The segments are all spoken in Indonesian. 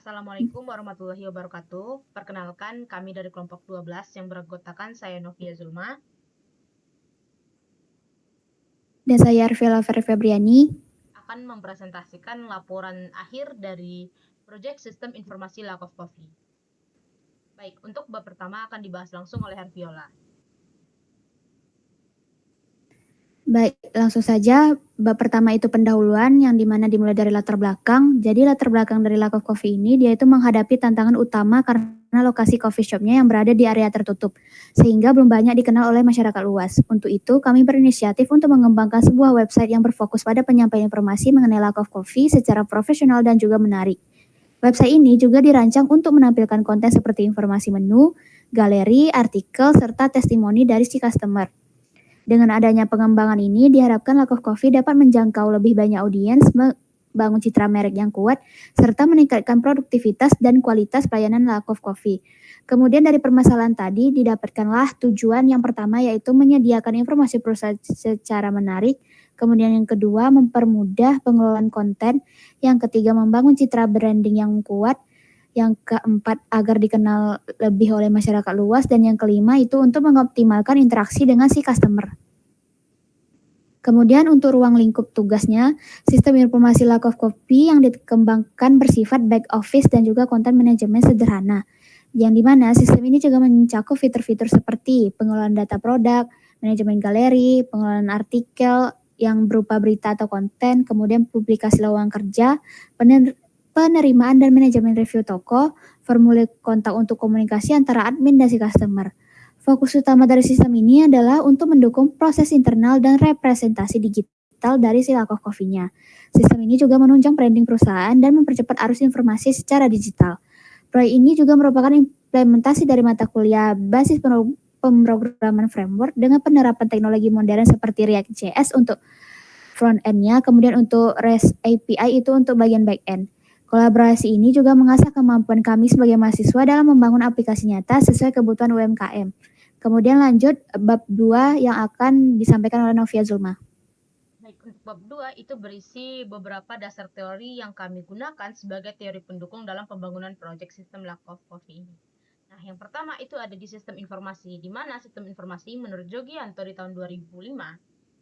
Assalamualaikum warahmatullahi wabarakatuh. Perkenalkan, kami dari kelompok 12 yang beranggotakan saya Novia Zulma Dan saya Arvela Febriani. akan mempresentasikan laporan akhir dari proyek Sistem Informasi Lack of Coffee. Baik, untuk bab pertama akan dibahas langsung oleh Herviola. Baik, langsung saja. Bab pertama itu pendahuluan yang dimana dimulai dari latar belakang. Jadi latar belakang dari Lack of Coffee ini dia itu menghadapi tantangan utama karena lokasi coffee shopnya yang berada di area tertutup, sehingga belum banyak dikenal oleh masyarakat luas. Untuk itu, kami berinisiatif untuk mengembangkan sebuah website yang berfokus pada penyampaian informasi mengenai Lack of Coffee secara profesional dan juga menarik. Website ini juga dirancang untuk menampilkan konten seperti informasi menu, galeri, artikel, serta testimoni dari si customer. Dengan adanya pengembangan ini, diharapkan Lack of Coffee dapat menjangkau lebih banyak audiens, membangun citra merek yang kuat, serta meningkatkan produktivitas dan kualitas pelayanan Lack of Coffee. Kemudian dari permasalahan tadi didapatkanlah tujuan yang pertama yaitu menyediakan informasi perusahaan secara menarik, kemudian yang kedua mempermudah pengelolaan konten, yang ketiga membangun citra branding yang kuat, yang keempat agar dikenal lebih oleh masyarakat luas, dan yang kelima itu untuk mengoptimalkan interaksi dengan si customer. Kemudian untuk ruang lingkup tugasnya, sistem informasi Lack of Coffee yang dikembangkan bersifat back office dan juga konten manajemen sederhana. Yang dimana sistem ini juga mencakup fitur-fitur seperti pengelolaan data produk, manajemen galeri, pengelolaan artikel yang berupa berita atau konten, kemudian publikasi lowongan kerja, penerimaan dan manajemen review toko, formulir kontak untuk komunikasi antara admin dan si customer. Fokus utama dari sistem ini adalah untuk mendukung proses internal dan representasi digital dari si Lack of Coffee-nya. Sistem ini juga menunjang branding perusahaan dan mempercepat arus informasi secara digital. Proyek ini juga merupakan implementasi dari mata kuliah basis pemrograman framework dengan penerapan teknologi modern seperti React.js untuk front end-nya, kemudian untuk REST API itu untuk bagian back end. Kolaborasi ini juga mengasah kemampuan kami sebagai mahasiswa dalam membangun aplikasi nyata sesuai kebutuhan UMKM. Kemudian lanjut bab 2 yang akan disampaikan oleh Novia Zulma. Baik, untuk bab 2 itu berisi beberapa dasar teori yang kami gunakan sebagai teori pendukung dalam pembangunan proyek sistem Lack of Coffee ini. Nah, yang pertama itu ada di sistem informasi, di mana sistem informasi menurut Jogianto di tahun 2005,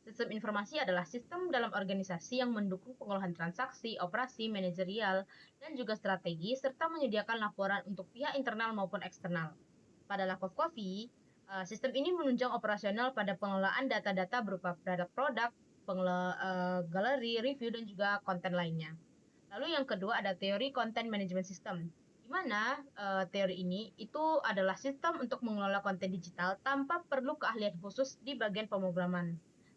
sistem informasi adalah sistem dalam organisasi yang mendukung pengolahan transaksi, operasi, manajerial, dan juga strategi, serta menyediakan laporan untuk pihak internal maupun eksternal. Pada Lack of Coffee, sistem ini menunjang operasional pada pengelolaan data-data berupa produk, galeri, review, dan juga konten lainnya. Lalu yang kedua ada teori content management system, di mana teori ini itu adalah sistem untuk mengelola konten digital tanpa perlu keahlian khusus di bagian pemrograman.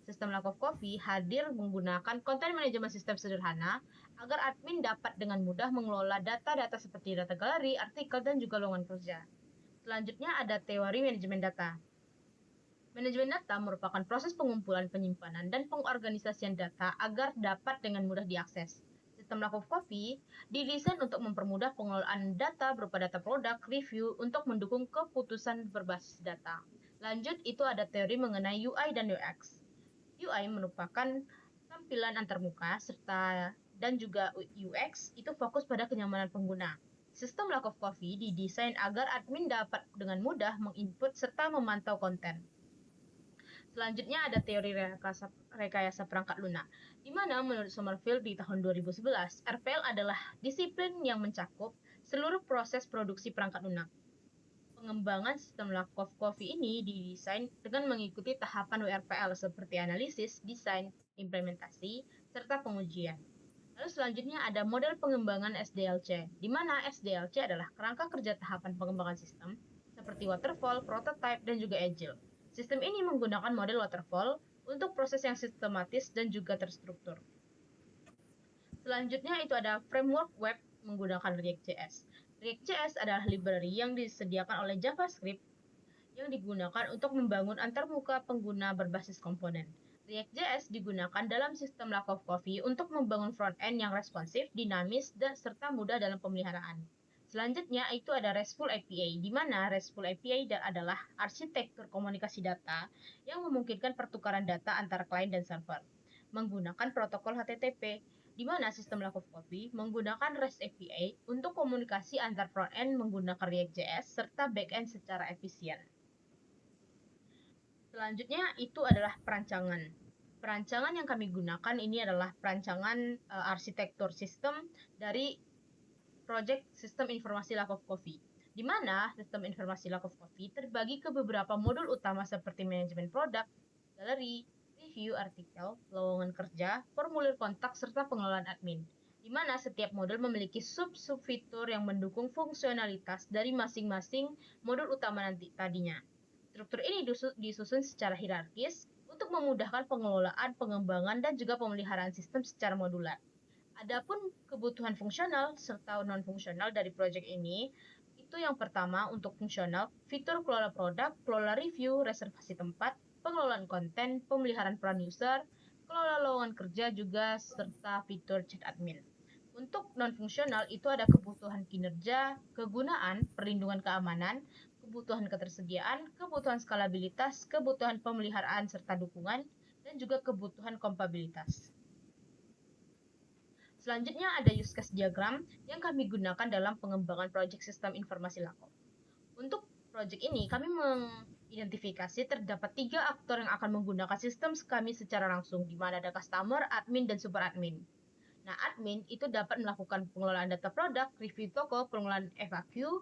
Sistem Lack of Coffee hadir menggunakan content management system sederhana agar admin dapat dengan mudah mengelola data-data seperti data galeri, artikel, dan juga lowongan kerja. Selanjutnya ada teori manajemen data. Manajemen data merupakan proses pengumpulan, penyimpanan, dan pengorganisasian data agar dapat dengan mudah diakses. Sistem Lack of Coffee didesain untuk mempermudah pengelolaan data berupa data produk, review, untuk mendukung keputusan berbasis data. Lanjut, itu ada teori mengenai UI dan UX. UI merupakan tampilan antarmuka serta dan juga UX itu fokus pada kenyamanan pengguna. Sistem Lack of Coffee didesain agar admin dapat dengan mudah menginput serta memantau konten. Selanjutnya ada teori rekayasa perangkat lunak, di mana menurut Sommerfeld di tahun 2011, RPL adalah disiplin yang mencakup seluruh proses produksi perangkat lunak. Pengembangan sistem Lack of Coffee ini didesain dengan mengikuti tahapan WRPL seperti analisis, desain, implementasi, serta pengujian. Lalu selanjutnya ada model pengembangan SDLC, di mana SDLC adalah kerangka kerja tahapan pengembangan sistem seperti waterfall, prototype, dan juga agile. Sistem ini menggunakan model waterfall untuk proses yang sistematis dan juga terstruktur. Selanjutnya itu ada framework web menggunakan React.js. React.js adalah library yang disediakan oleh JavaScript yang digunakan untuk membangun antarmuka pengguna berbasis komponen. React.js digunakan dalam sistem Lack of Coffee untuk membangun front-end yang responsif, dinamis, dan serta mudah dalam pemeliharaan. Selanjutnya itu ada RESTful API, di mana RESTful API adalah arsitektur komunikasi data yang memungkinkan pertukaran data antara klien dan server menggunakan protokol HTTP. di mana sistem Lack of Coffee menggunakan REST API untuk komunikasi antar front-end menggunakan React.js serta back-end secara efisien. Selanjutnya itu adalah perancangan. Perancangan yang kami gunakan ini adalah perancangan arsitektur sistem dari Project Sistem Informasi Lack of Coffee, di mana sistem informasi Lack of Coffee terbagi ke beberapa modul utama seperti manajemen produk, galeri, review artikel, lowongan kerja, formulir kontak, serta pengelolaan admin, di mana setiap modul memiliki sub-sub fitur yang mendukung fungsionalitas dari masing-masing modul utama nanti tadinya. Struktur ini disusun secara hierarkis untuk memudahkan pengelolaan, pengembangan, dan juga pemeliharaan sistem secara modular. Adapun kebutuhan fungsional serta non-fungsional dari proyek ini, itu yang pertama untuk fungsional, fitur kelola produk, kelola review, reservasi tempat, pengelolaan konten, pemeliharaan peran user, kelola lowongan kerja juga, serta fitur chat admin. Untuk non-fungsional itu ada kebutuhan kinerja, kegunaan, perlindungan keamanan, kebutuhan ketersediaan, kebutuhan skalabilitas, kebutuhan pemeliharaan serta dukungan, dan juga kebutuhan kompabilitas. Selanjutnya ada use case diagram yang kami gunakan dalam pengembangan proyek sistem informasi Lack of. Untuk proyek ini kami mengidentifikasi terdapat 3 aktor yang akan menggunakan sistem kami secara langsung, di mana ada customer, admin, dan super admin. Nah, admin itu dapat melakukan pengelolaan data produk, review toko, pengelolaan FAQ,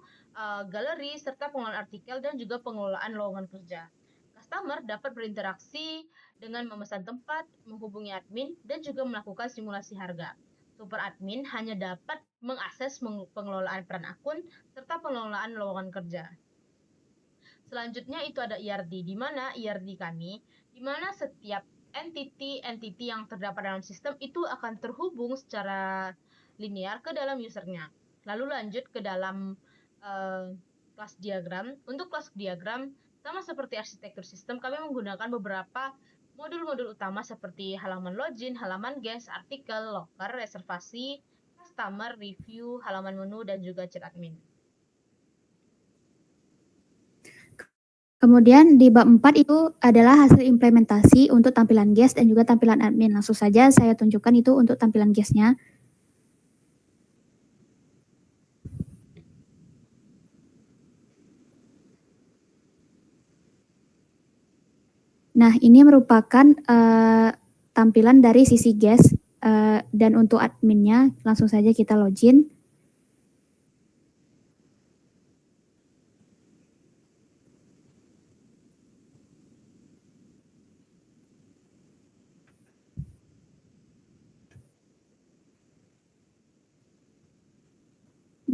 galeri, serta pengelolaan artikel, dan juga pengelolaan lowongan kerja. Customer dapat berinteraksi dengan memesan tempat, menghubungi admin, dan juga melakukan simulasi harga. Super admin hanya dapat mengakses pengelolaan peran akun, serta pengelolaan lowongan kerja. Selanjutnya itu ada ERD, di mana ERD kami, di mana setiap entity yang terdapat dalam sistem itu akan terhubung secara linear ke dalam usernya. Lalu lanjut ke dalam kelas diagram. Untuk kelas diagram, sama seperti arsitektur sistem, kami menggunakan beberapa modul-modul utama seperti halaman login, halaman guest, artikel, locker, reservasi, customer, review, halaman menu, dan juga chat admin. Kemudian di bab 4 itu adalah hasil implementasi untuk tampilan guest dan juga tampilan admin. Langsung saja saya tunjukkan itu untuk tampilan guestnya. Nah, ini merupakan tampilan dari sisi guest dan untuk adminnya langsung saja kita login.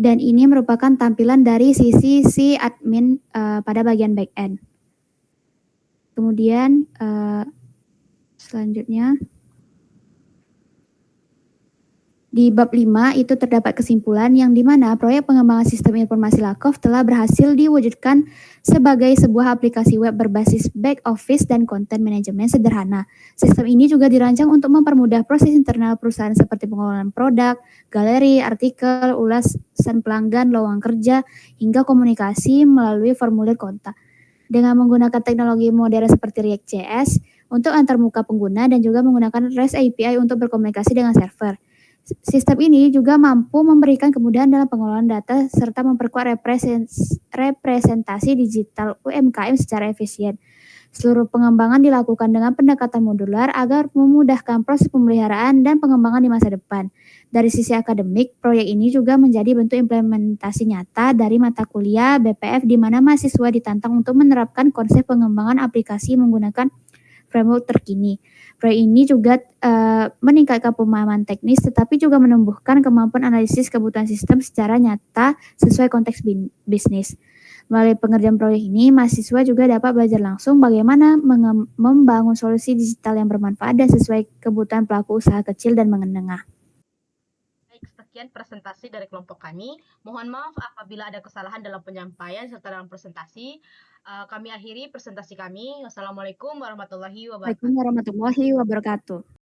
Dan ini merupakan tampilan dari sisi si admin pada bagian backend. Kemudian selanjutnya di bab 5 itu terdapat kesimpulan yang dimana proyek pengembangan sistem informasi Lack of telah berhasil diwujudkan sebagai sebuah aplikasi web berbasis back office dan konten manajemen sederhana. Sistem ini juga dirancang untuk mempermudah proses internal perusahaan seperti pengelolaan produk, galeri, artikel, ulasan pelanggan, lowongan kerja, hingga komunikasi melalui formulir kontak. Dengan menggunakan teknologi modern seperti React.js untuk antarmuka pengguna dan juga menggunakan REST API untuk berkomunikasi dengan server. Sistem ini juga mampu memberikan kemudahan dalam pengelolaan data serta memperkuat representasi digital UMKM secara efisien. Seluruh pengembangan dilakukan dengan pendekatan modular agar memudahkan proses pemeliharaan dan pengembangan di masa depan. Dari sisi akademik, proyek ini juga menjadi bentuk implementasi nyata dari mata kuliah BPF di mana mahasiswa ditantang untuk menerapkan konsep pengembangan aplikasi menggunakan framework terkini. Proyek ini juga meningkatkan pemahaman teknis tetapi juga menumbuhkan kemampuan analisis kebutuhan sistem secara nyata sesuai konteks bisnis. Melalui pengerjaan proyek ini, mahasiswa juga dapat belajar langsung bagaimana membangun solusi digital yang bermanfaat dan sesuai kebutuhan pelaku usaha kecil dan menengah. Baik, sekian presentasi dari kelompok kami. Mohon maaf apabila ada kesalahan dalam penyampaian serta dalam presentasi. Kami akhiri presentasi kami. Wassalamualaikum warahmatullahi wabarakatuh. Waalaikumsalam warahmatullahi wabarakatuh.